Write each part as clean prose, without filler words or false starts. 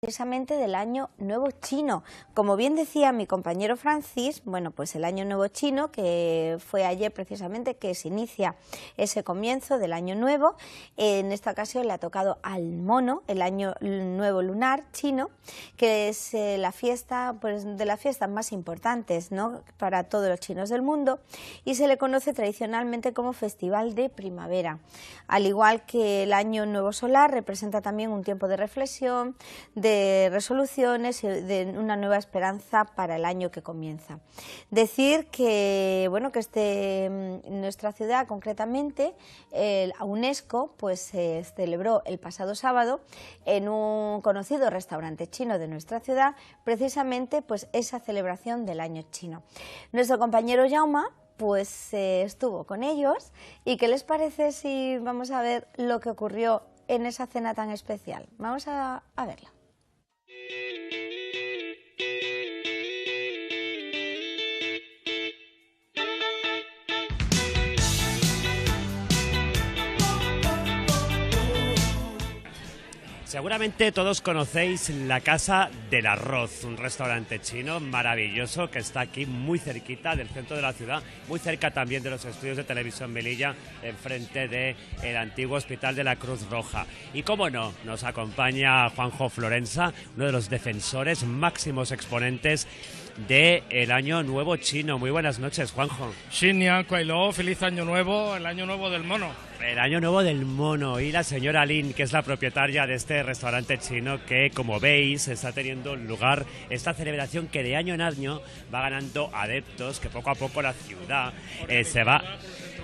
precisamente del Año Nuevo Chino. Como bien decía mi compañero Francis, bueno, pues el Año Nuevo Chino, que fue ayer precisamente que se inicia ese comienzo del Año Nuevo, en esta ocasión le ha tocado al mono, el Año Nuevo Lunar Chino, que es la fiesta, pues de las fiestas más importantes, ¿no?, para todos los chinos del mundo, y se le conoce tradicionalmente como Festival de Primavera. Al igual que el Año Nuevo Solar, representa también un tiempo de reflexión, de resoluciones y de una nueva esperanza para el año que comienza. Decir que, bueno, que nuestra ciudad concretamente, la UNESCO, pues se celebró el pasado sábado en un conocido restaurante chino de nuestra ciudad, precisamente pues esa celebración del año chino. Nuestro compañero Jaume pues estuvo con ellos, y ¿qué les parece si vamos a ver lo que ocurrió en esa cena tan especial? Vamos a verlo. Seguramente todos conocéis la Casa del Arroz, un restaurante chino maravilloso que está aquí muy cerquita del centro de la ciudad, muy cerca también de los estudios de Televisión Melilla, enfrente del antiguo Hospital de la Cruz Roja. Y cómo no, nos acompaña Juanjo Florensa, uno de los defensores máximos exponentes del Año Nuevo Chino. Muy buenas noches, Juanjo. Xinya, Kuai-lo, feliz Año Nuevo, el Año Nuevo del Mono. El Año Nuevo del Mono. Y la señora Lin, que es la propietaria de este restaurante chino, que como veis está teniendo lugar esta celebración que de año en año va ganando adeptos, que poco a poco la ciudad se va...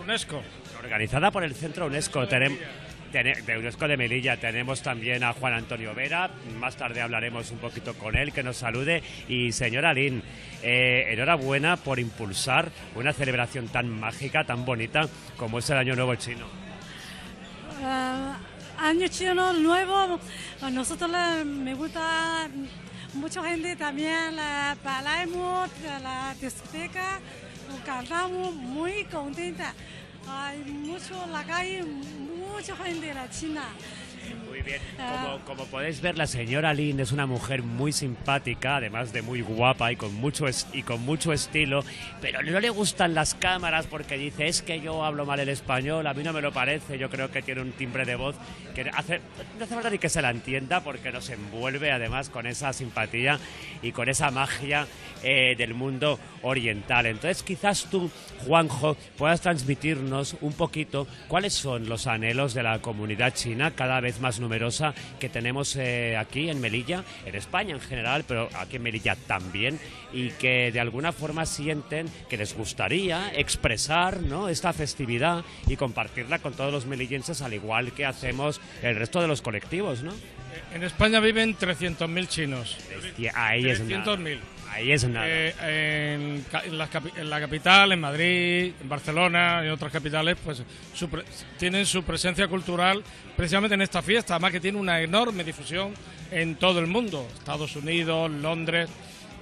UNESCO. Organizada por el Centro UNESCO. De UNESCO de Melilla. Tenemos también a Juan Antonio Vera, más tarde hablaremos un poquito con él, que nos salude. Y señora Lin, enhorabuena por impulsar una celebración tan mágica, tan bonita como es el Año Nuevo Chino. Año Chino Nuevo, a nosotros me gusta, mucha gente también bailamos, la discoteca, cantamos muy contenta. Hay mucho en la calle, mucha gente de la China. Muy bien, como podéis ver, la señora Lin es una mujer muy simpática, además de muy guapa y con mucho estilo, pero no le gustan las cámaras porque dice, es que yo hablo mal el español, a mí no me lo parece. Yo creo que tiene un timbre de voz que no hace falta ni que se la entienda, porque nos envuelve además con esa simpatía y con esa magia del mundo oriental. Entonces quizás tú, Juanjo, puedas transmitirnos un poquito cuáles son los anhelos de la comunidad china cada vez más numerosa que tenemos aquí en Melilla, en España en general, pero aquí en Melilla también, y que de alguna forma sienten que les gustaría expresar, ¿no?, esta festividad y compartirla con todos los melillenses, al igual que hacemos el resto de los colectivos, ¿no? En España viven 300.000 chinos. Ahí es 300.000. Ahí es nada. En la capital, en Madrid, en Barcelona y en otras capitales, pues tienen su presencia cultural precisamente en esta fiesta, además que tiene una enorme difusión en todo el mundo, Estados Unidos, Londres.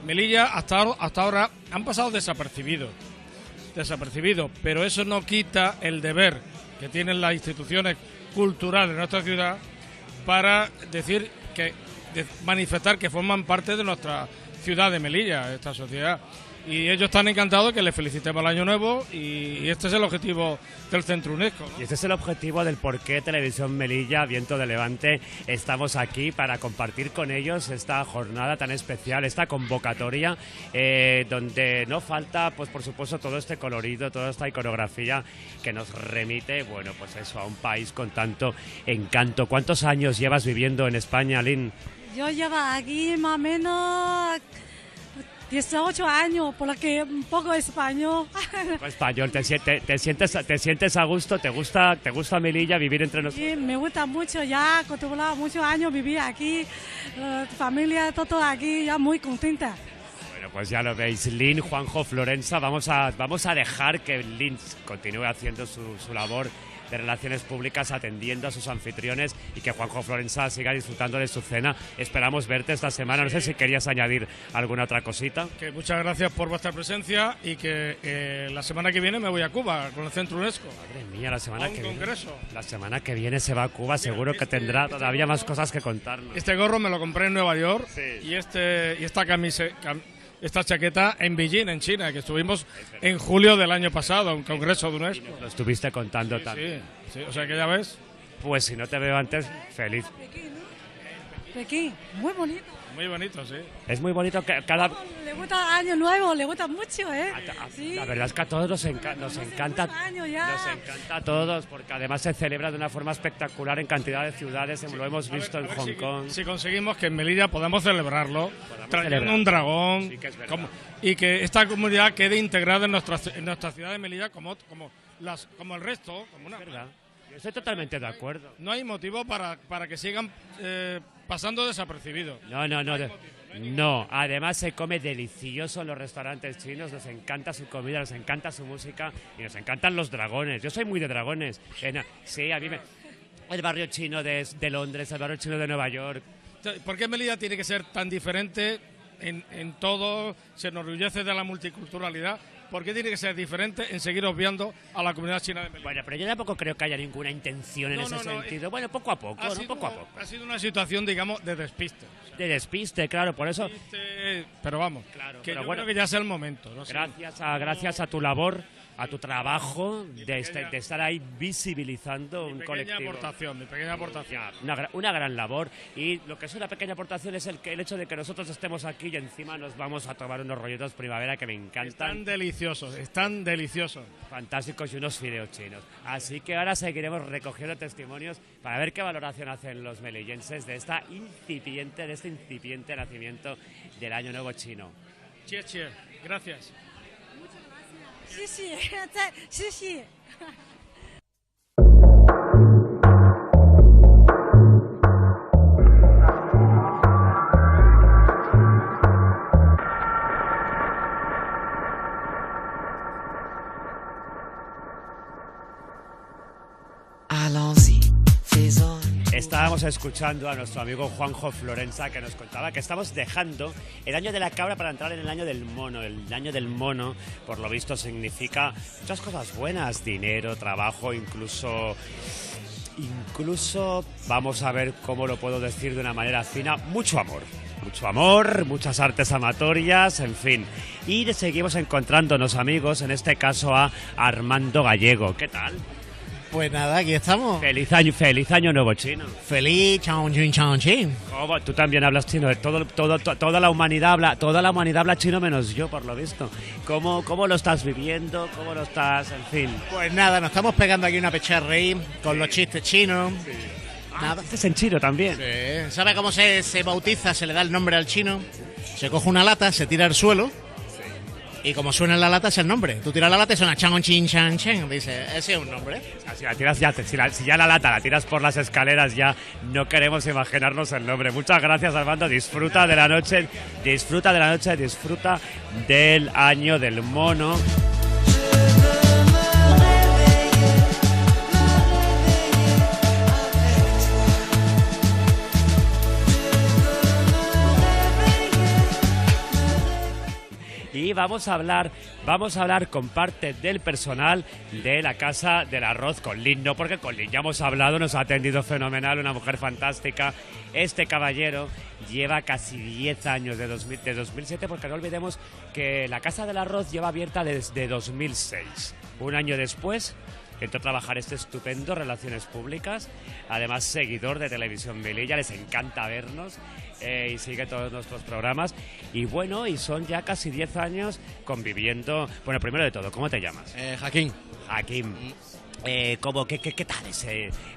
Melilla hasta ahora han pasado desapercibidos, pero eso no quita el deber que tienen las instituciones culturales de nuestra ciudad para manifestar que forman parte de nuestra ciudad de Melilla, esta sociedad. Y ellos están encantados que les felicitemos el Año Nuevo, y este es el objetivo del Centro UNESCO, ¿no? Y este es el objetivo del por qué Televisión Melilla, Viento de Levante, estamos aquí para compartir con ellos esta jornada tan especial, esta convocatoria, donde no falta, pues por supuesto, todo este colorido, toda esta iconografía que nos remite, bueno, pues eso, a un país con tanto encanto. ¿Cuántos años llevas viviendo en España, Lin? Yo llevo aquí más o menos 18 años, por lo que un poco español. Español, ¿te sientes a gusto? ¿Te gusta Melilla, vivir entre nosotros? Sí, me gusta mucho, ya acostumbrado muchos años vivir aquí, familia, todo aquí, ya muy contenta. Bueno, pues ya lo veis, Lin, Juanjo, Florensa, vamos a dejar que Lin continúe haciendo su labor de Relaciones Públicas atendiendo a sus anfitriones y que Juanjo Florensa siga disfrutando de su cena. Esperamos verte esta semana. No sé si querías añadir alguna otra cosita. Que muchas gracias por vuestra presencia y que la semana que viene me voy a Cuba con el Centro UNESCO. Madre mía, la semana que viene. Congreso. La semana que viene se va a Cuba, seguro que tendrá todavía más cosas que contarnos. Este gorro me lo compré en Nueva York y esta chaqueta en Beijing, en China, que estuvimos en julio del año pasado, en un congreso de UNESCO. Lo estuviste contando también. Sí, o sea que ya ves. Pues si no te veo antes, feliz. Pekín, muy bonito. Muy bonito, sí. Es muy bonito que cada... Le gusta Año Nuevo, le gusta mucho, ¿eh? Sí. La verdad es que a todos nos encanta. Año ya. Nos encanta a todos, porque además se celebra de una forma espectacular en cantidad de ciudades. Lo hemos visto en Hong Kong. Si conseguimos que en Melilla podamos celebrarlo, trayendo celebrar. un dragón, Sí que es verdad. y que esta comunidad quede integrada en nuestra ciudad de Melilla como el resto. Como una, ¿Verdad? Yo estoy totalmente de acuerdo. no hay motivo para que sigan pasando desapercibidos. No, además se come delicioso en los restaurantes chinos, nos encanta su comida, nos encanta su música y nos encantan los dragones. Yo soy muy de dragones. Sí, a mí el barrio chino de Londres, el barrio chino de Nueva York. ¿Por qué Melilla tiene que ser tan diferente en todo? Se enorgullece de la multiculturalidad. ¿Por qué tiene que ser diferente en seguir obviando a la comunidad china de Melilla? Bueno, pero yo tampoco creo que haya ninguna intención en ese sentido. Bueno, poco a poco, poco a poco. Ha sido una situación, digamos, de despiste. De despiste, claro, por eso... Pero vamos, Claro, que pero yo bueno, creo que ya es el momento. ¿No? gracias a tu labor, a tu trabajo de estar ahí visibilizando un colectivo. Mi pequeña aportación. Una gran labor, y lo que es una pequeña aportación es el hecho de que nosotros estemos aquí y encima nos vamos a tomar unos rollitos primavera que me encantan. Están deliciosos. Fantásticos y unos fideos chinos. Así que ahora seguiremos recogiendo testimonios para ver qué valoración hacen los melillenses de este incipiente nacimiento del Año Nuevo Chino. Cheers. Gracias. 谢谢，谢谢。Estábamos escuchando a nuestro amigo Juanjo Florensa, que nos contaba que estamos dejando el año de la cabra para entrar en el año del mono. El año del mono, por lo visto, significa muchas cosas buenas: dinero, trabajo, incluso vamos a ver cómo lo puedo decir de una manera fina, mucho amor, muchas artes amatorias, en fin. Y seguimos encontrándonos, amigos, en este caso a Armando Gallego. ¿Qué tal? Pues nada, aquí estamos. Feliz año nuevo chino. Feliz Chongqing. ¿Cómo? Tú también hablas chino. Toda la humanidad habla chino menos yo, por lo visto. ¿Cómo lo estás viviendo? ¿Cómo lo estás? En fin. Pues nada, nos estamos pegando aquí una pecharreí con los chistes chinos. Nada. Este es en chino también. Sí. ¿Sabe cómo se bautiza, se le da el nombre al chino? Se coge una lata, se tira al suelo. Y como suena en la lata es el nombre. Tú tiras la lata y suena chang chin chang chen. Dice, ese es un nombre. Si la tiras si ya la lata la tiras por las escaleras, ya no queremos imaginarnos el nombre. Muchas gracias, Armando. Disfruta de la noche, disfruta del año del mono. Y vamos a hablar con parte del personal de la Casa del Arroz, con Lynn, no, porque con Lynn ya hemos hablado, nos ha atendido fenomenal, una mujer fantástica. Este caballero lleva casi 10 años, de 2007, porque no olvidemos que la Casa del Arroz lleva abierta desde 2006. Un año después entró a trabajar este estupendo Relaciones Públicas, además seguidor de Televisión Melilla, les encanta vernos y sigue todos nuestros programas. Y bueno, y son ya casi 10 años conviviendo. Bueno, primero de todo, ¿cómo te llamas? Jaquín. ¿Qué tal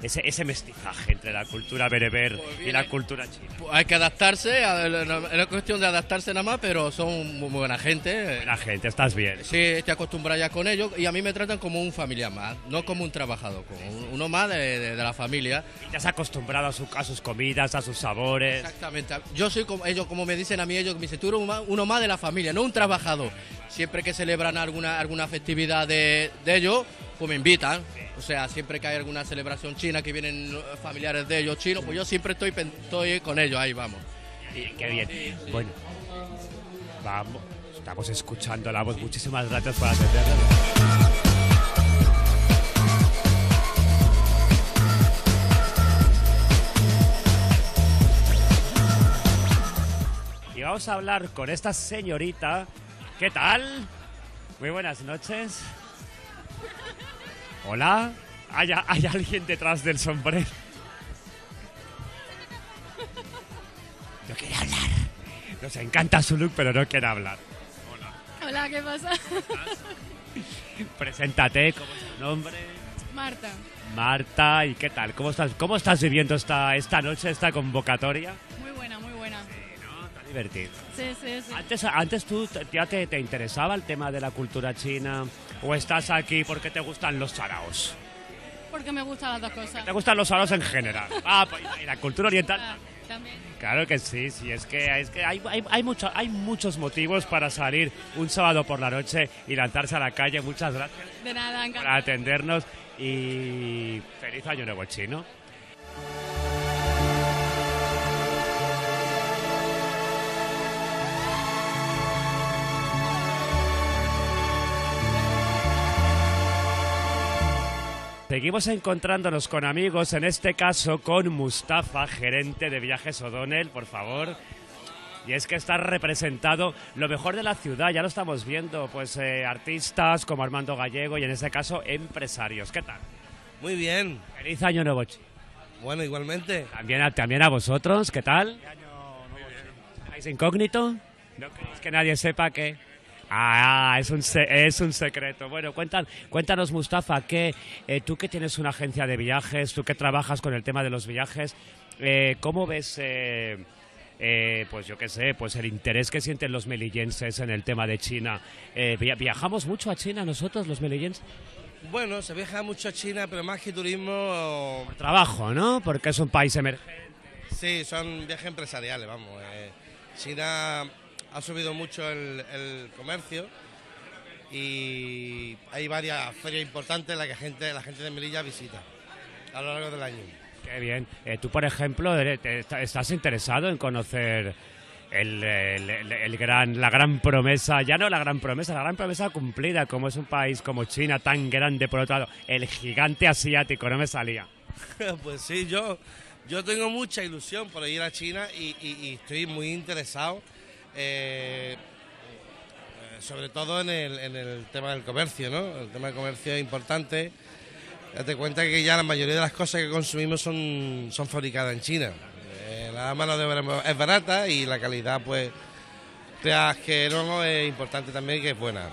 ese mestizaje entre la cultura bereber y la cultura china? Pues hay que adaptarse, es cuestión de adaptarse nada más, pero son muy buena gente. Buena gente, estás bien. Sí, estoy acostumbrado ya con ellos y a mí me tratan como un familiar más, no como un trabajador, como uno más de la familia. Y te has acostumbrado a sus comidas, a sus sabores. Exactamente. Yo soy como ellos, como me dicen a mí, ellos me dicen, tú eres uno más de la familia, no un trabajador. Siempre que celebran alguna festividad de ellos, pues me invitan. O sea, siempre que hay alguna celebración china, que vienen familiares de ellos chinos, pues yo siempre estoy con ellos, ahí vamos. Y qué bien. Bueno, vamos, estamos escuchando la voz. Muchísimas gracias por atendernos. Y vamos a hablar con esta señorita. ¿Qué tal? Muy buenas noches. Hola. ¿Hay alguien detrás del sombrero? No quiere hablar. Nos encanta su look, pero no quiere hablar. Hola. Hola, ¿qué pasa? Preséntate, ¿cómo es tu nombre? Marta. Marta, ¿y qué tal? ¿Cómo estás viviendo esta noche, esta convocatoria? Muy buena, muy buena. Sí, ¿no? Está divertido. Sí, sí, sí. Antes tú ya te interesaba el tema de la cultura china, o estás aquí porque te gustan los saraos. Porque me gustan las dos cosas. ¿Te gustan los saraos en general? Pues, y la cultura oriental también. Claro que sí, es que hay muchos motivos para salir un sábado por la noche y lanzarse a la calle. Muchas gracias De nada, por encantado. atendernos y feliz año nuevo chino. Seguimos encontrándonos con amigos, en este caso con Mustafa, gerente de Viajes O'Donnell, por favor. Y es que está representado lo mejor de la ciudad, ya lo estamos viendo, pues artistas como Armando Gallego y en este caso empresarios. ¿Qué tal? Muy bien. Feliz año nuevo, chino. Bueno, igualmente. También a vosotros, ¿qué tal? ¿Estáis incógnito? ¿No queréis que nadie sepa que...? Es un secreto. Bueno, cuéntanos, Mustafa, tú que tienes una agencia de viajes, tú que trabajas con el tema de los viajes, ¿cómo ves, pues yo qué sé, pues el interés que sienten los melillenses en el tema de China? ¿Viajamos mucho a China nosotros, los melillenses? Bueno, se viaja mucho a China, pero más que turismo... Por trabajo, ¿no? Porque es un país emergente. Sí, son viajes empresariales, vamos. China ha subido mucho el comercio y hay varias ferias importantes en las que la gente de Melilla visita a lo largo del año. Qué bien. Tú, por ejemplo, ¿estás interesado en conocer la gran promesa, ya no la gran promesa cumplida, como es un país como China, tan grande, por otro lado, el gigante asiático? No me salía. Pues sí, yo tengo mucha ilusión por ir a China y estoy muy interesado, sobre todo en el tema del comercio, ¿no? El tema del comercio es importante. Date cuenta que ya la mayoría de las cosas que consumimos son fabricadas en China. La mano de obra es barata y la calidad, pues, creas que no, es importante también, que es buena.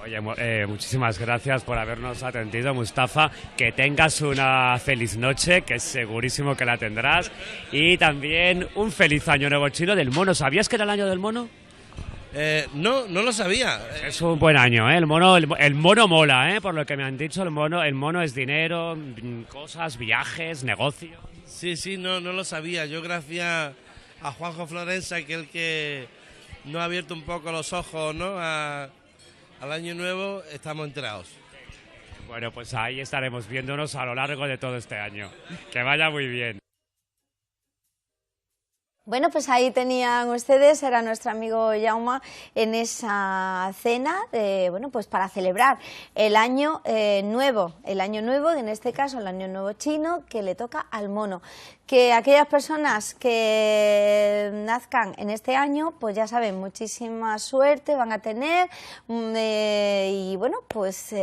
Oye, muchísimas gracias por habernos atendido, Mustafa. Que tengas una feliz noche, que segurísimo que la tendrás. Y también un feliz año nuevo chino del mono. ¿Sabías que era el año del mono? No lo sabía. Es un buen año, ¿eh? El mono mola, ¿eh? Por lo que me han dicho, el mono es dinero, cosas, viajes, negocio. Sí, no lo sabía. Yo, gracias a Juanjo Florensa, que es el que nos ha abierto un poco los ojos, ¿no? Al año nuevo, estamos enterados. Bueno, pues ahí estaremos viéndonos a lo largo de todo este año. Que vaya muy bien. Bueno, pues ahí tenían ustedes, era nuestro amigo Jaume en esa cena, bueno, pues para celebrar el año nuevo, en este caso el año nuevo chino, que le toca al mono. Que aquellas personas que nazcan en este año, pues ya saben, muchísima suerte van a tener, y bueno, pues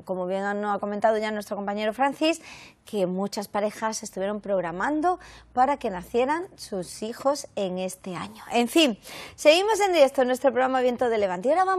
como bien nos ha comentado ya nuestro compañero Francis, que muchas parejas estuvieron programando para que nacieran sus hijos en este año. En fin, seguimos en directo en nuestro programa Viento de Levante. Y ahora vamos